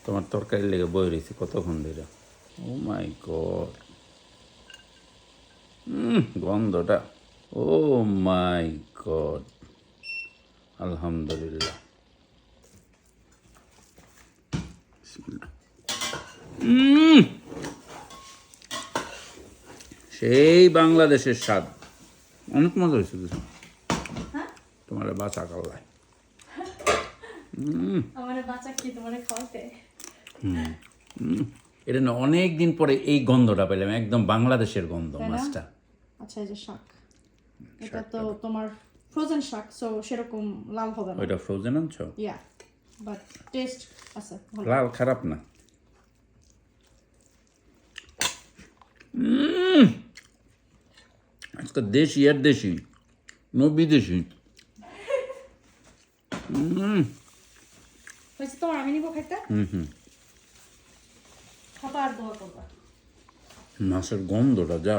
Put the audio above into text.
তোমার তরকারির লেগে বই রয়েছে কতক্ষণ ধরে। ও মাই গড, গন্ধটা, ও মাই গড। আলহামদুলিল্লাহ। সেই বাংলাদেশের স্বাদ, অনেক মজা হয়েছে কিছু। তোমার বাঁচা কাল্লায় এটা না অনেক দিন পরে এই গন্ধটা পেলাম, একদম বাংলাদেশের গন্ধ মাছটা। আচ্ছা, এই যে শাক, এটা তো তোমার ফ্রোজেন শাক, সো সেরকম লাল হবে না। ওইটা ফ্রোজেন আনছো? ইয়া, বাট টেস্ট আছে ভালো। লাল খারাপ না। আজকে দেশি আর দেশি, নো বিদেশি। হয়েছে তোমার, আমি নিবো খাইতে। খাবার আর দোয়া করবা। মাছের গন্ধটা যা